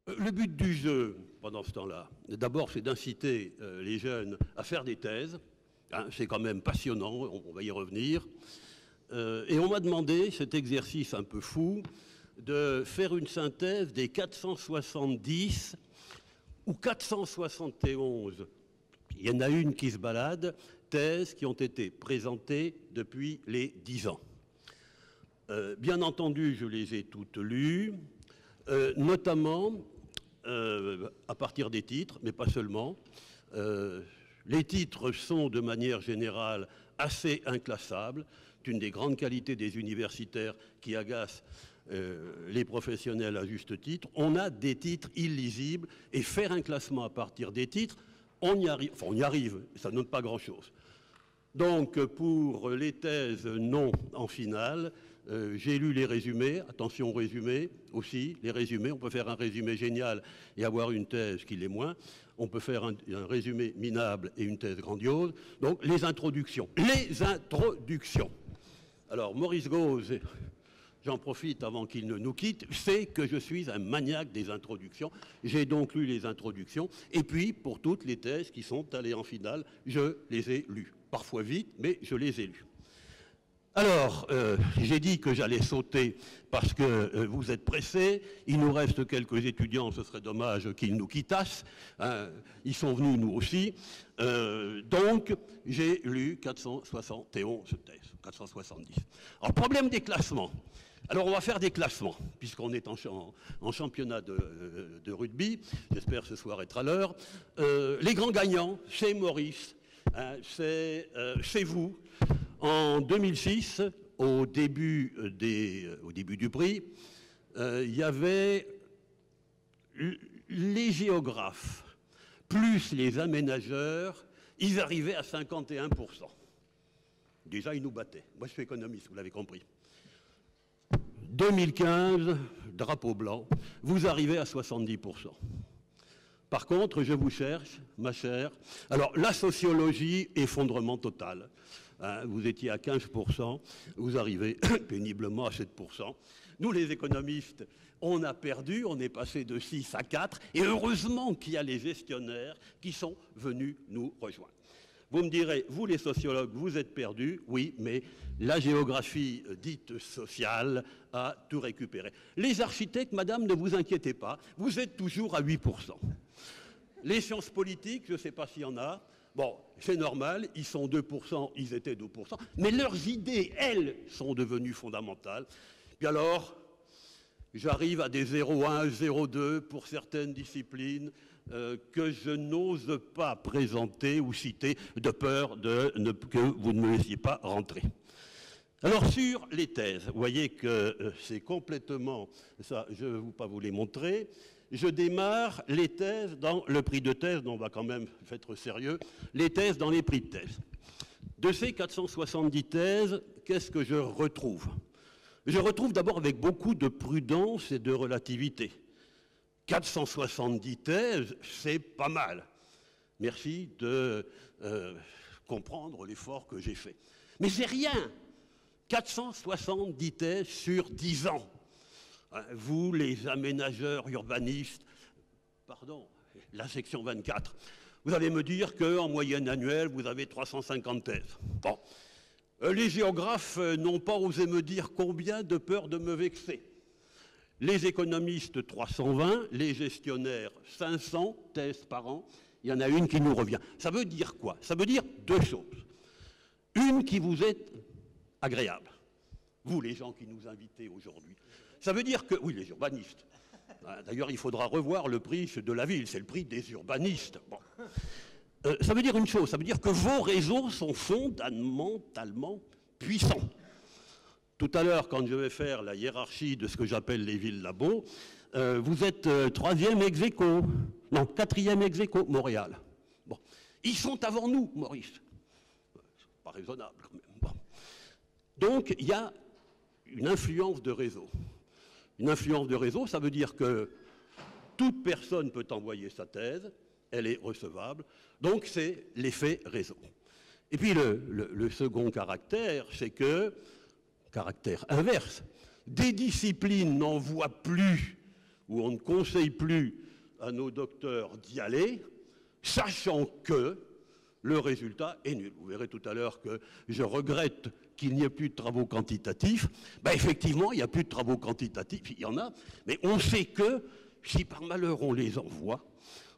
Le but du jeu, pendant ce temps-là, d'abord, c'est d'inciter les jeunes à faire des thèses. Hein, c'est quand même passionnant, on va y revenir. Et on m'a demandé, cet exercice un peu fou, de faire une synthèse des 470 ou 471, il y en a une qui se balade, thèses qui ont été présentées depuis les 10 ans. Bien entendu, je les ai toutes lues, notamment à partir des titres, mais pas seulement. Les titres sont de manière générale assez inclassables. C'est une des grandes qualités des universitaires qui agacent les professionnels à juste titre. On a des titres illisibles et faire un classement à partir des titres, on y arrive, enfin on y arrive, ça ne donne pas grand-chose. Donc pour les thèses non en finale, j'ai lu les résumés, attention aux résumés aussi, les résumés, on peut faire un résumé génial et avoir une thèse qui l'est moins, on peut faire un résumé minable et une thèse grandiose, donc les introductions. Alors Maurice Gauze, j'en profite avant qu'il ne nous quitte, sait que je suis un maniaque des introductions, j'ai donc lu les introductions, et puis pour toutes les thèses qui sont allées en finale, je les ai lues, parfois vite, mais je les ai lues. Alors, j'ai dit que j'allais sauter parce que vous êtes pressés. Il nous reste quelques étudiants, ce serait dommage qu'ils nous quittassent. Hein, ils sont venus, nous aussi. Donc, j'ai lu 471 thèses, 470. Alors, problème des classements. Alors, on va faire des classements, puisqu'on est en championnat de rugby. J'espère ce soir être à l'heure. Les grands gagnants, c'est Maurice, hein, c'est vous. En 2006, au début du prix, il y avait les géographes plus les aménageurs, ils arrivaient à 51%. Déjà, ils nous battaient. Moi, je suis économiste, vous l'avez compris. 2015, drapeau blanc, vous arrivez à 70%. Par contre, je vous cherche, ma chère. Alors, la sociologie, effondrement total. Hein, vous étiez à 15%, vous arrivez péniblement à 7%. Nous, les économistes, on a perdu, on est passé de 6 à 4, et heureusement qu'il y a les gestionnaires qui sont venus nous rejoindre. Vous me direz, vous les sociologues, vous êtes perdus, oui, mais la géographie dite sociale a tout récupéré. Les architectes, madame, ne vous inquiétez pas, vous êtes toujours à 8%. Les sciences politiques, je ne sais pas s'il y en a, bon, c'est normal, ils sont 2%, ils étaient 2%, mais leurs idées, elles, sont devenues fondamentales. Puis alors, j'arrive à des 0,1, 0,2 pour certaines disciplines que je n'ose pas présenter ou citer de peur que vous ne me laissiez pas rentrer. Alors sur les thèses, vous voyez que c'est complètement, ça je ne vais pas vous les montrer, je démarre les thèses dans le prix de thèse, dont on va quand même être sérieux, les thèses dans les prix de thèse. De ces 470 thèses, qu'est-ce que je retrouve? Je retrouve d'abord avec beaucoup de prudence et de relativité. 470 thèses, c'est pas mal. Merci de comprendre l'effort que j'ai fait. Mais c'est rien. 470 thèses sur 10 ans. Vous, les aménageurs urbanistes, pardon, la section 24, vous allez me dire qu'en moyenne annuelle, vous avez 350 thèses. Bon. Les géographes n'ont pas osé me dire combien de peur de me vexer. Les économistes, 320, les gestionnaires, 500 thèses par an. Il y en a une qui nous revient. Ça veut dire quoi? Ça veut dire deux choses. Une qui vous est agréable. Vous, les gens qui nous invitez aujourd'hui. Ça veut dire que, oui, les urbanistes. D'ailleurs, il faudra revoir le prix de la ville. C'est le prix des urbanistes. Bon. Ça veut dire une chose. Ça veut dire que vos réseaux sont fondamentalement puissants. Tout à l'heure, quand je vais faire la hiérarchie de ce que j'appelle les villes labos, vous êtes 3e ex aequo, non, 4e ex aequo, Montréal. Bon. Ils sont avant nous, Maurice. C'est pas raisonnable quand même. Bon. Donc, il y a une influence de réseau. Une influence de réseau, ça veut dire que toute personne peut envoyer sa thèse, elle est recevable, donc c'est l'effet réseau. Et puis le second caractère, c'est que, caractère inverse, des disciplines n'envoient plus où on ne conseille plus à nos docteurs d'y aller, sachant que le résultat est nul. Vous verrez tout à l'heure que je regrette qu'il n'y ait plus de travaux quantitatifs. Ben effectivement, il n'y a plus de travaux quantitatifs, il y en a, mais on sait que si par malheur on les envoie,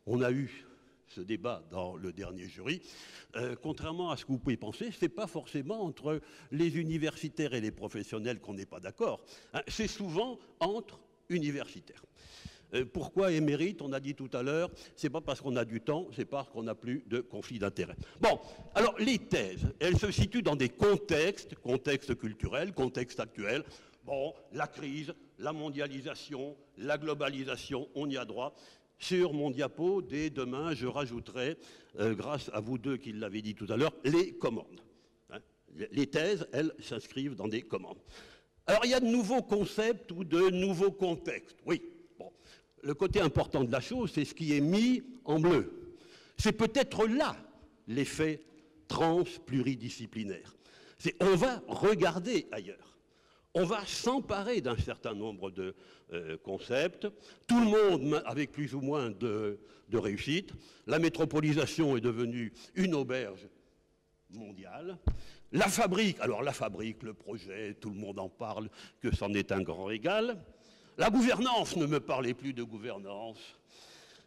on a eu ce débat dans le dernier jury, contrairement à ce que vous pouvez penser, ce n'est pas forcément entre les universitaires et les professionnels qu'on n'est pas d'accord, hein, c'est souvent entre universitaires. Pourquoi émérite? On a dit tout à l'heure, c'est pas parce qu'on a du temps, c'est parce qu'on n'a plus de conflit d'intérêts. Bon, alors les thèses, elles se situent dans des contextes culturels, contextes actuels. Bon, la crise, la mondialisation, la globalisation, on y a droit. Sur mon diapo, dès demain, je rajouterai, grâce à vous deux qui l'avez dit tout à l'heure, les commandes. Hein, les thèses, elles, s'inscrivent dans des commandes. Alors, il y a de nouveaux concepts ou de nouveaux contextes, oui. Le côté important de la chose, c'est ce qui est mis en bleu. C'est peut-être là l'effet trans-pluridisciplinaire. On va regarder ailleurs. On va s'emparer d'un certain nombre de concepts. Tout le monde avec plus ou moins de réussite. La métropolisation est devenue une auberge mondiale. La fabrique, alors la fabrique, le projet, tout le monde en parle, que c'en est un grand régal. La gouvernance, ne me parlez plus de gouvernance.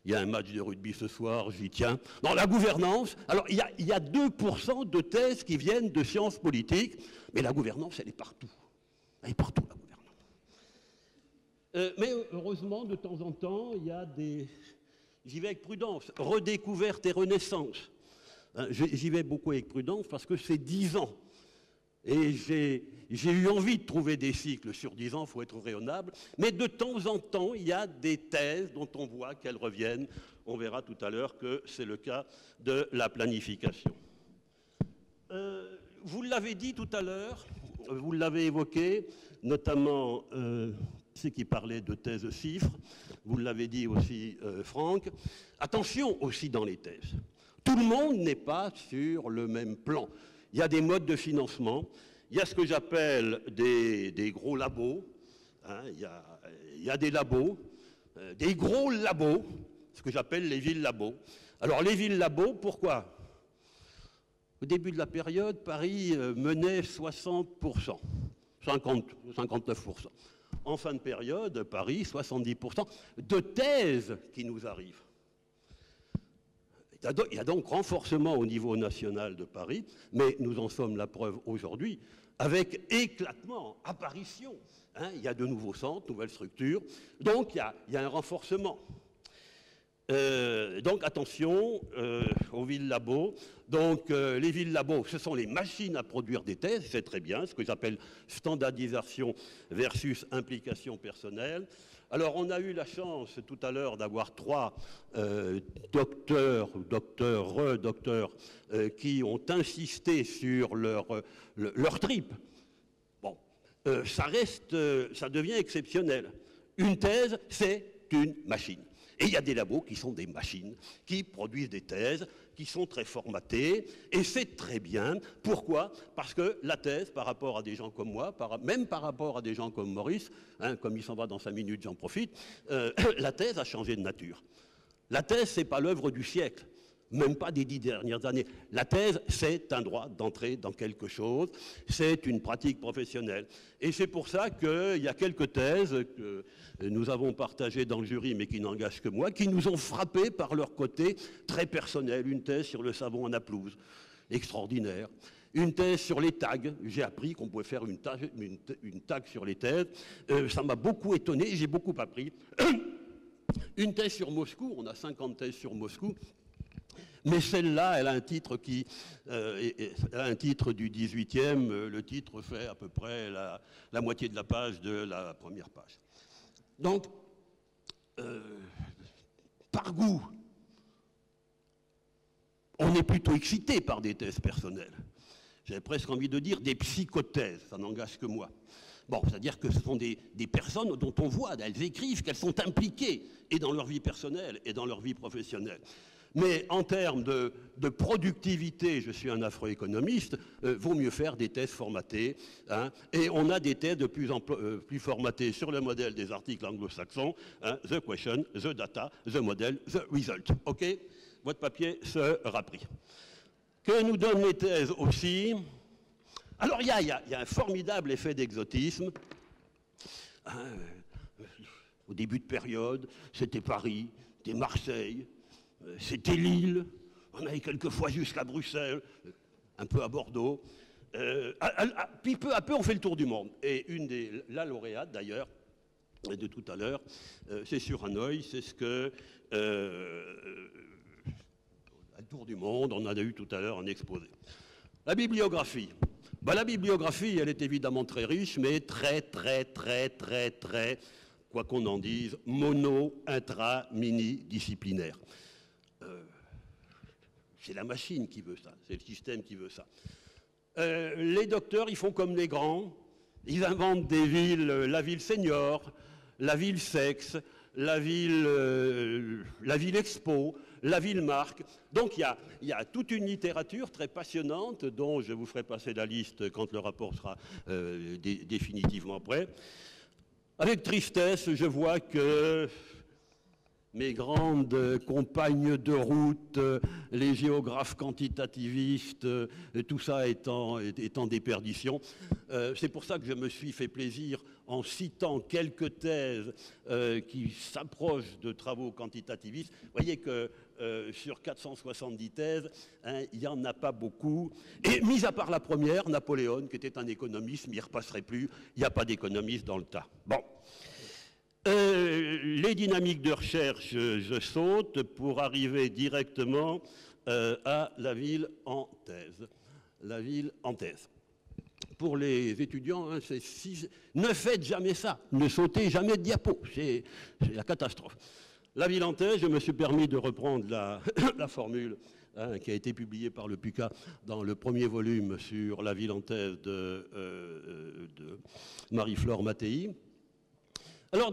Il y a un match de rugby ce soir, j'y tiens. Non, la gouvernance, alors il y a 2% de thèses qui viennent de sciences politiques, mais la gouvernance, elle est partout. Elle est partout, la gouvernance. Mais heureusement, de temps en temps, il y a des... J'y vais avec prudence. Redécouverte et renaissance. J'y vais beaucoup avec prudence parce que c'est 10 ans. Et j'ai eu envie de trouver des cycles sur 10 ans, il faut être raisonnable. Mais de temps en temps, il y a des thèses dont on voit qu'elles reviennent. On verra tout à l'heure que c'est le cas de la planification. Vous l'avez dit tout à l'heure, vous l'avez évoqué, notamment ceux qui parlaient de thèses chiffres. Vous l'avez dit aussi, Franck. Attention aussi dans les thèses. Tout le monde n'est pas sur le même plan. Il y a des modes de financement, il y a ce que j'appelle des gros labos, hein, il y a des labos, des gros labos, ce que j'appelle les villes labos. Alors les villes labos, pourquoi? Au début de la période, Paris menait 60%, 59%. En fin de période, Paris, 70% de thèses qui nous arrivent. Il y a donc renforcement au niveau national de Paris, mais nous en sommes la preuve aujourd'hui, avec éclatement, apparition. Hein, il y a de nouveaux centres, nouvelles structures, donc il y a un renforcement. Donc attention aux villes labos. Donc les villes labos, ce sont les machines à produire des thèses, c'est très bien, ce que j'appelle standardisation versus implication personnelle. Alors on a eu la chance tout à l'heure d'avoir 3 docteurs qui ont insisté sur leur trip. Bon, ça devient exceptionnel. Une thèse, c'est une machine. Et il y a des labos qui sont des machines, qui produisent des thèses, qui sont très formatées, et c'est très bien. Pourquoi? Parce que la thèse, par rapport à des gens comme moi, même par rapport à des gens comme Maurice, hein, comme il s'en va dans 5 minutes, j'en profite, la thèse a changé de nature. La thèse, ce n'est pas l'œuvre du siècle, même pas des 10 dernières années. La thèse, c'est un droit d'entrer dans quelque chose, c'est une pratique professionnelle. Et c'est pour ça qu'il y a quelques thèses que nous avons partagées dans le jury, mais qui n'engagent que moi, qui nous ont frappés par leur côté très personnel. Une thèse sur le savon en Naplouse, extraordinaire. Une thèse sur les tags, j'ai appris qu'on pouvait faire une tag sur les thèses. Ça m'a beaucoup étonné, j'ai beaucoup appris. Une thèse sur Moscou, on a 50 thèses sur Moscou. Mais celle-là, elle a un titre un titre du 18e. Le titre fait à peu près la moitié de la page de la première page. Donc, par goût, on est plutôt excité par des thèses personnelles. J'avais presque envie de dire des psychothèses, ça n'engage que moi. Bon, c'est-à-dire que ce sont des personnes dont on voit, elles écrivent qu'elles sont impliquées, et dans leur vie personnelle, et dans leur vie professionnelle. Mais en termes de productivité, je suis un afro-économiste, vaut mieux faire des thèses formatées. Hein, et on a des thèses de plus en plus formatées sur le modèle des articles anglo-saxons. Hein, the question, the data, the model, the result. OK? Votre papier sera pris. Que nous donnent les thèses aussi? Alors, il y a un formidable effet d'exotisme. Hein, au début de période, c'était Paris, c'était Marseille, c'était Lille, on allait quelquefois jusqu'à Bruxelles, un peu à Bordeaux. Puis peu à peu, on fait le tour du monde. Et la lauréate, d'ailleurs, de tout à l'heure, c'est sur Hanoï, c'est ce que... un tour du monde, on en a eu tout à l'heure un exposé. La bibliographie. Ben, la bibliographie, elle est évidemment très riche, mais très, quoi qu'on en dise, mini-disciplinaire. C'est la machine qui veut ça, c'est le système qui veut ça. Les docteurs, ils font comme les grands, ils inventent des villes, la ville senior, la ville sexe, la ville expo, la ville marque. Donc il y a toute une littérature très passionnante dont je vous ferai passer la liste quand le rapport sera définitivement prêt. Avec tristesse, je vois que mes grandes compagnes de route, les géographes quantitativistes, tout ça étant des perditions. C'est pour ça que je me suis fait plaisir en citant quelques thèses qui s'approchent de travaux quantitativistes. Vous voyez que sur 470 thèses, hein, il n'y en a pas beaucoup. Et mis à part la première, Napoléon, qui était un économiste, mais il ne repasserait plus, il n'y a pas d'économiste dans le tas. Bon. Les dynamiques de recherche, je saute pour arriver directement à la ville en thèse. La ville en thèse. Pour les étudiants, hein, ne faites jamais ça, ne sautez jamais de diapo, c'est la catastrophe. La ville en thèse, je me suis permis de reprendre la formule hein, qui a été publiée par le PUCA dans le premier volume sur la ville en thèse de Marie-Flore Mattei. Alors,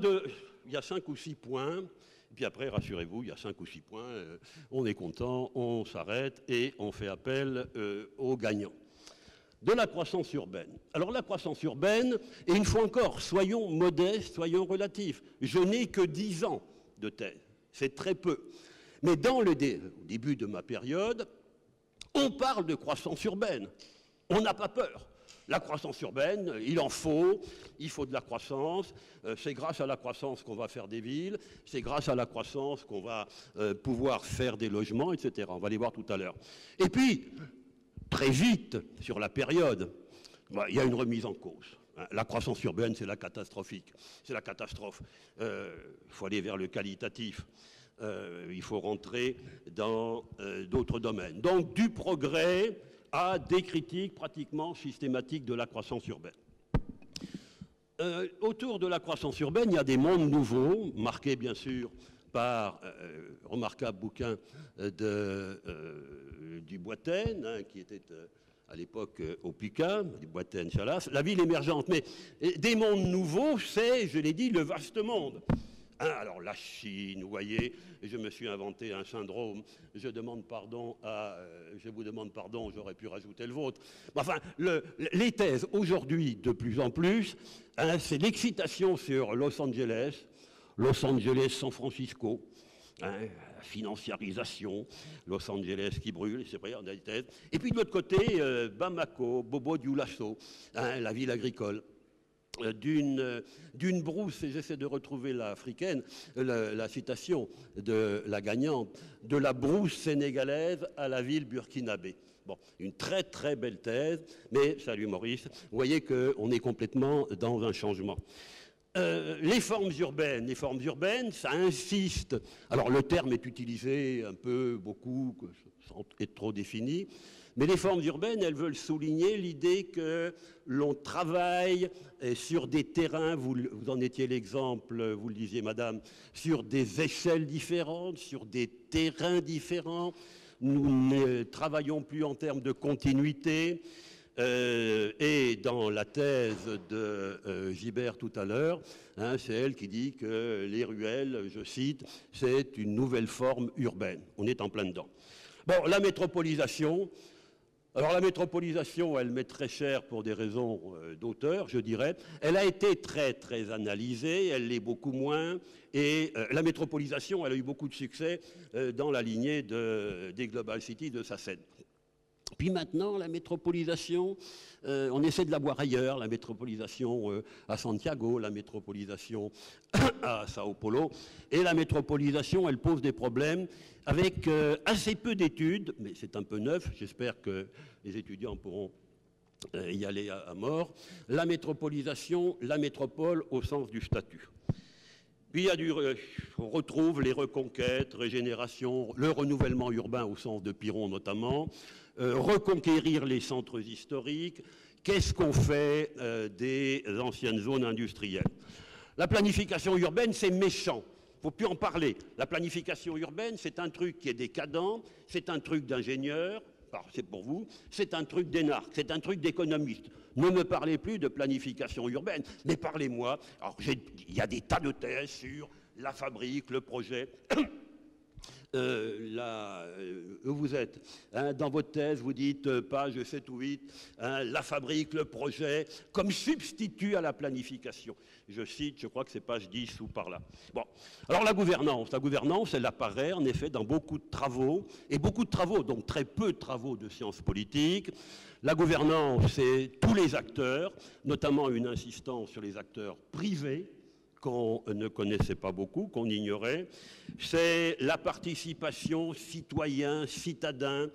il y a 5 ou 6 points, et puis après, rassurez-vous, il y a 5 ou 6 points, on est content, on s'arrête et on fait appel aux gagnants. De la croissance urbaine. Alors, la croissance urbaine, et une fois encore, soyons modestes, soyons relatifs. Je n'ai que 10 ans de thèse, c'est très peu. Mais au début de ma période, on parle de croissance urbaine. On n'a pas peur. La croissance urbaine, il faut de la croissance. C'est grâce à la croissance qu'on va faire des villes, c'est grâce à la croissance qu'on va pouvoir faire des logements, etc. On va les voir tout à l'heure. Et puis, très vite, sur la période, il y a une remise en cause. La croissance urbaine, c'est la catastrophique. C'est la catastrophe. Il faut aller vers le qualitatif. Il faut rentrer dans d'autres domaines. Donc, du progrès à des critiques pratiquement systématiques de la croissance urbaine. Autour de la croissance urbaine, il y a des mondes nouveaux, marqués bien sûr par un remarquable bouquin du Boitaine, hein, qui était à l'époque au PUCA, du Boitaine-Chalas, la ville émergente. Mais des mondes nouveaux, c'est, je l'ai dit, le vaste monde. Hein, alors la Chine, vous voyez, je me suis inventé un syndrome, je vous demande pardon, j'aurais pu rajouter le vôtre. Enfin, les thèses aujourd'hui, de plus en plus, hein, c'est l'excitation sur Los Angeles, San Francisco, hein, la financiarisation, Los Angeles qui brûle, c'est vrai, on a des thèses. Et puis de l'autre côté, Bamako, Bobo Dioulasso, hein, la ville agricole. D'une brousse, et j'essaie de retrouver l'africaine, la citation de la gagnante, de la brousse sénégalaise à la ville burkinabé. Bon, une très très belle thèse, mais, salut Maurice, vous voyez qu'on est complètement dans un changement. Les formes urbaines, ça insiste. Alors le terme est utilisé un peu, beaucoup, sans être trop défini. Mais les formes urbaines, elles veulent souligner l'idée que l'on travaille sur des terrains, vous en étiez l'exemple, vous le disiez madame, sur des échelles différentes, sur des terrains différents. Nous ne travaillons plus en termes de continuité. Et dans la thèse de Gibert tout à l'heure, hein, c'est elle qui dit que les ruelles, je cite, c'est une nouvelle forme urbaine. On est en plein dedans. Bon, la métropolisation. Alors la métropolisation, elle m'est très chère pour des raisons d'auteur, je dirais. Elle a été très, très analysée, elle l'est beaucoup moins. Et la métropolisation, elle a eu beaucoup de succès dans la lignée des Global Cities de Sassen. Puis maintenant, la métropolisation, on essaie de la voir ailleurs, la métropolisation à Santiago, la métropolisation à Sao Paulo. Et la métropolisation, elle pose des problèmes avec assez peu d'études, mais c'est un peu neuf, j'espère que les étudiants pourront y aller à mort. La métropolisation, la métropole au sens du statut. Puis il y a on retrouve les reconquêtes, régénération, le renouvellement urbain au sens de Piron notamment, reconquérir les centres historiques, qu'est-ce qu'on fait des anciennes zones industrielles. La planification urbaine, c'est méchant, il ne faut plus en parler. La planification urbaine, c'est un truc qui est décadent, c'est un truc d'ingénieur, c'est pour vous, c'est un truc d'énarque, c'est un truc d'économiste. Ne me parlez plus de planification urbaine, mais parlez-moi. Alors, il y a des tas de thèses sur la fabrique, le projet. Vous êtes, hein, dans votre thèse, vous dites, page 7 ou 8, hein, la fabrique, le projet, comme substitut à la planification. Je cite, je crois que c'est page 10 ou par là. Bon, alors la gouvernance, elle apparaît en effet dans beaucoup de travaux, et beaucoup de travaux, donc très peu de travaux de sciences politiques. La gouvernance, c'est tous les acteurs, notamment une insistance sur les acteurs privés, qu'on ne connaissait pas beaucoup, qu'on ignorait. C'est la participation citoyen-citadin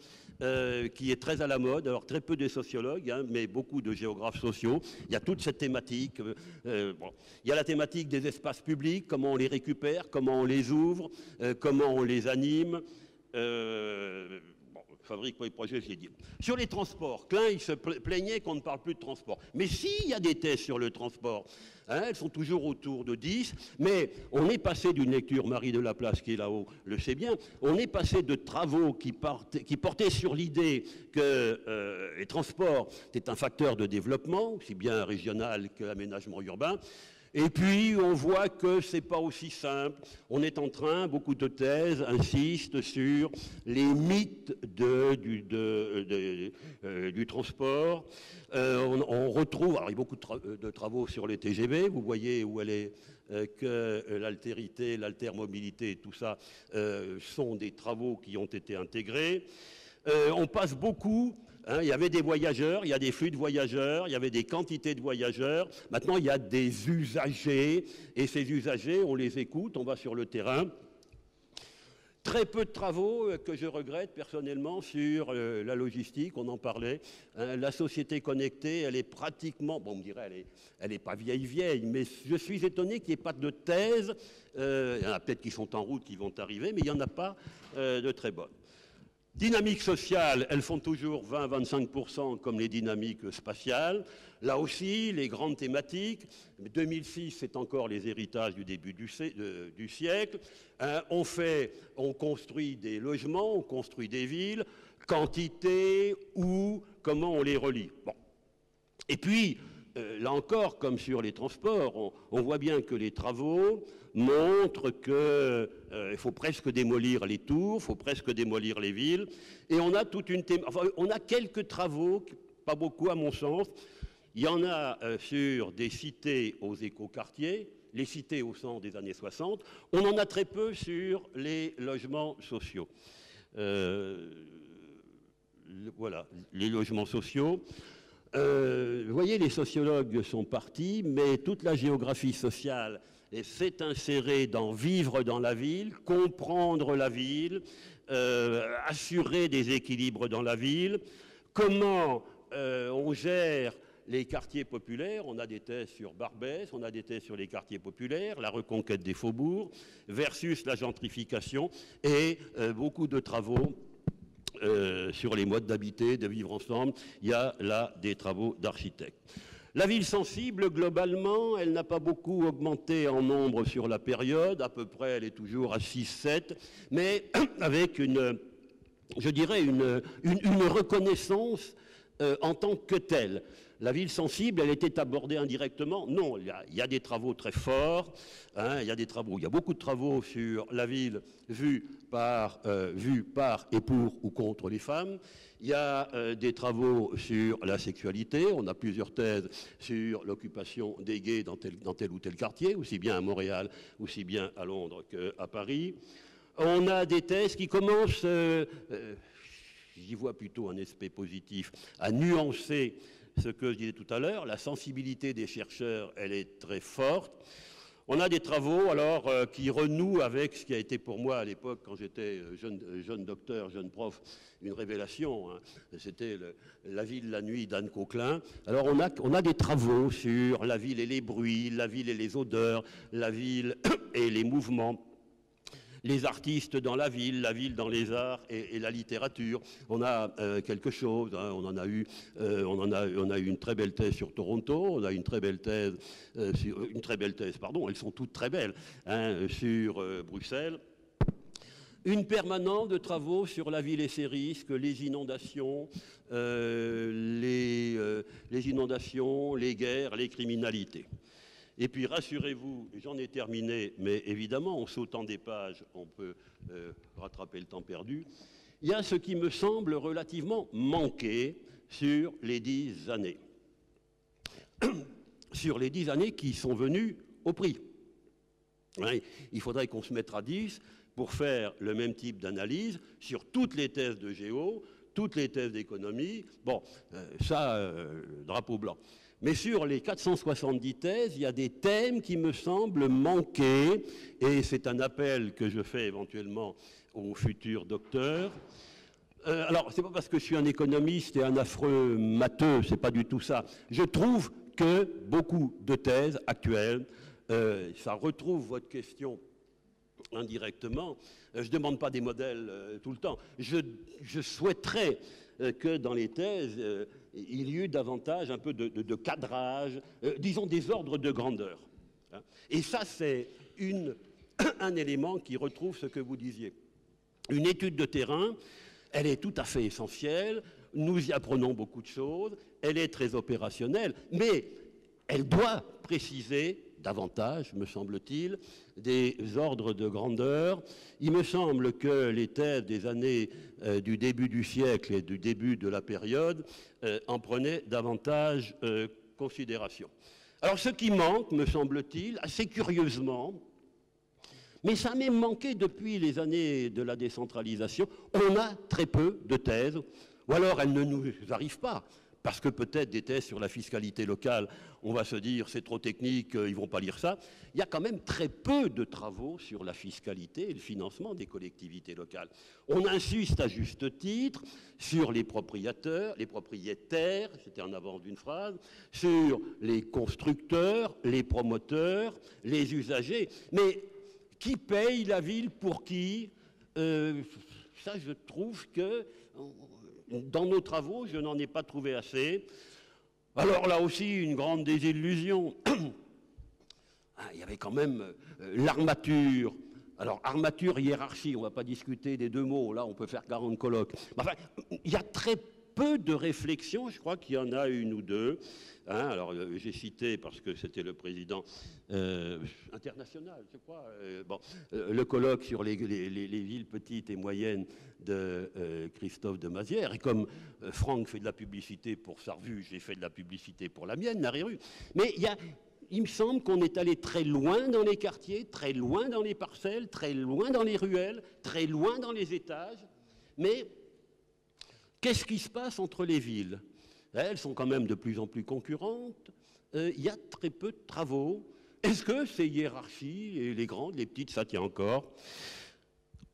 qui est très à la mode. Alors très peu de sociologues, hein, mais beaucoup de géographes sociaux. Il y a toute cette thématique. Bon. Il y a la thématique des espaces publics, comment on les récupère, comment on les ouvre, comment on les anime. Fabrique pour les projets, je l'ai dit. Sur les transports, Klein, il se plaignait qu'on ne parle plus de transport. Mais s'il y a des thèses sur le transport, hein, elles sont toujours autour de 10, mais on est passé d'une lecture, Marie de Laplace qui est là-haut le sait bien, on est passé de travaux qui portaient sur l'idée que les transports étaient un facteur de développement, aussi bien régional que l'aménagement urbain. Et puis, on voit que ce n'est pas aussi simple. On est en train, beaucoup de thèses insistent sur les mythes du transport. On retrouve, alors il y a beaucoup de travaux sur les TGV, vous voyez où elle est, que l'altérité, l'altermobilité, tout ça sont des travaux qui ont été intégrés. On passe beaucoup... Hein, il y avait des voyageurs, il y a des flux de voyageurs, il y avait des quantités de voyageurs. Maintenant, il y a des usagers, et ces usagers, on les écoute, on va sur le terrain. Très peu de travaux que je regrette personnellement sur la logistique, on en parlait. Hein, la société connectée, elle est pratiquement, bon, on me dirait, elle est pas vieille, mais je suis étonné qu'il n'y ait pas de thèse. Il y en a peut-être qui sont en route, qui vont arriver, mais il n'y en a pas de très bonnes. Dynamiques sociales, elles font toujours 20-25% comme les dynamiques spatiales. Là aussi, les grandes thématiques. 2006, c'est encore les héritages du début du siècle. On construit des logements, on construit des villes. Quantité, où, comment on les relie. Bon. Et puis, là encore, comme sur les transports, on voit bien que les travaux montrent qu'il faut presque démolir les tours, il faut presque démolir les villes. Et on a toute une on a quelques travaux, pas beaucoup à mon sens. Il y en a sur des cités aux écoquartiers, les cités au sens des années 60. On en a très peu sur les logements sociaux. Voilà, les logements sociaux. Vous voyez, les sociologues sont partis, mais toute la géographie sociale s'est insérée dans vivre dans la ville, comprendre la ville, assurer des équilibres dans la ville, comment on gère les quartiers populaires. On a des thèses sur Barbès, on a des thèses sur les quartiers populaires, la reconquête des faubourgs, versus la gentrification, et beaucoup de travaux sur les modes d'habiter, de vivre ensemble. Il y a là des travaux d'architectes. La ville sensible, globalement, elle n'a pas beaucoup augmenté en nombre sur la période. À peu près, elle est toujours à 6-7, mais avec je dirais une reconnaissance en tant que telle. La ville sensible, elle était abordée indirectement. Non, il y a des travaux très forts. Hein, il y a beaucoup de travaux sur la ville vue par et pour ou contre les femmes. Il y a des travaux sur la sexualité. On a plusieurs thèses sur l'occupation des gays dans tel ou tel quartier, aussi bien à Montréal, aussi bien à Londres qu'à Paris. On a des thèses qui commencent, j'y vois plutôt un aspect positif, à nuancer ce que je disais tout à l'heure. La sensibilité des chercheurs, elle est très forte. On a des travaux alors qui renouent avec ce qui a été pour moi à l'époque, quand j'étais jeune docteur, jeune prof, une révélation. Hein. C'était La ville, la nuit d'Anne Coquelin. Alors on a des travaux sur la ville et les bruits, la ville et les odeurs, la ville et les mouvements. Les artistes dans la ville dans les arts et la littérature. On a quelque chose, hein, on a eu une très belle thèse sur Toronto, on a une très belle thèse, elles sont toutes très belles, hein, sur Bruxelles. Une permanence de travaux sur la ville et ses risques, les inondations, les guerres, les criminalités. Et puis, rassurez-vous, j'en ai terminé, mais évidemment, en sautant des pages, on peut rattraper le temps perdu. Il y a ce qui me semble relativement manquer sur les 10 années. Sur les 10 années qui sont venues au prix. Ouais, il faudrait qu'on se mette à 10 pour faire le même type d'analyse sur toutes les thèses de géo, toutes les thèses d'économie. Bon, drapeau blanc. Mais sur les 470 thèses, il y a des thèmes qui me semblent manquer, et c'est un appel que je fais éventuellement aux futurs docteurs. Alors, c'est pas parce que je suis un économiste et un affreux matheux, c'est pas du tout ça. Je trouve que beaucoup de thèses actuelles, ça retrouve votre question indirectement. Je ne demande pas des modèles tout le temps. Je souhaiterais que dans les thèses, il y eut davantage un peu de cadrage, disons des ordres de grandeur. Hein. Et ça, c'est un élément qui retrouve ce que vous disiez. Une étude de terrain, elle est tout à fait essentielle, nous y apprenons beaucoup de choses, elle est très opérationnelle, mais elle doit préciser davantage, me semble-t-il, des ordres de grandeur. Il me semble que les thèses des années du début du siècle et du début de la période en prenaient davantage considération. Alors ce qui manque, me semble-t-il, assez curieusement, mais ça a même manqué depuis les années de la décentralisation, on a très peu de thèses, ou alors elles ne nous arrivent pas. Parce que peut-être des thèses sur la fiscalité locale, on va se dire c'est trop technique, ils ne vont pas lire ça. Il y a quand même très peu de travaux sur la fiscalité et le financement des collectivités locales. On insiste à juste titre sur les propriétaires, c'était en avance d'une phrase, sur les constructeurs, les promoteurs, les usagers. Mais qui paye la ville pour qui? Ça, je trouve que... Dans nos travaux, je n'en ai pas trouvé assez. Alors là aussi, une grande désillusion. Il y avait quand même l'armature. Alors, armature, hiérarchie, on ne va pas discuter des deux mots. Là, on peut faire 40 colloques. Enfin, il y a très peu de réflexions. Je crois qu'il y en a une ou deux. Hein, alors, j'ai cité, parce que c'était le président international, je crois, le colloque sur les villes petites et moyennes de Christophe de Mazières. Et comme Franck fait de la publicité pour sa revue, j'ai fait de la publicité pour la mienne, la rue. Mais il me semble qu'on est allé très loin dans les quartiers, très loin dans les parcelles, très loin dans les ruelles, très loin dans les étages. Mais qu'est-ce qui se passe entre les villes? Elles sont quand même de plus en plus concurrentes. Il y a très peu de travaux. Est-ce que ces hiérarchies, et les grandes, les petites, ça tient encore?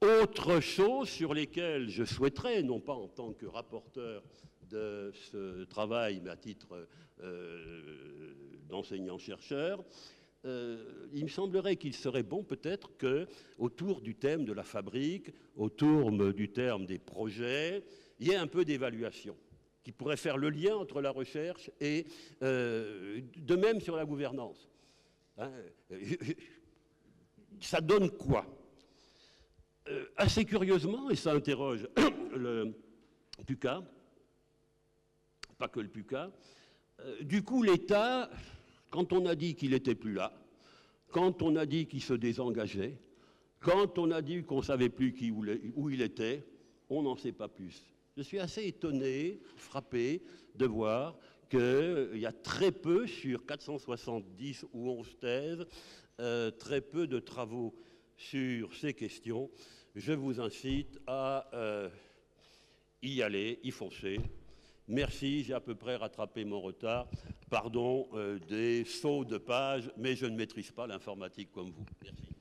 Autre chose sur lesquelles je souhaiterais, non pas en tant que rapporteur de ce travail, mais à titre d'enseignant-chercheur, il me semblerait qu'il serait bon peut-être qu'autour du thème de la fabrique, autour du terme des projets, il y ait un peu d'évaluation qui pourrait faire le lien entre la recherche et de même sur la gouvernance. Hein, ça donne quoi? Assez curieusement, et ça interroge le PUCA, pas que le PUCA. Du coup, l'État, quand on a dit qu'il n'était plus là, quand on a dit qu'il se désengageait, quand on a dit qu'on ne savait plus où il était, on n'en sait pas plus. Je suis assez étonné, frappé de voir qu'il y a très peu, sur 470 ou 11 thèses, très peu de travaux sur ces questions. Je vous incite à y aller, y foncer. Merci, j'ai à peu près rattrapé mon retard. Pardon des sauts de page, mais je ne maîtrise pas l'informatique comme vous. Merci.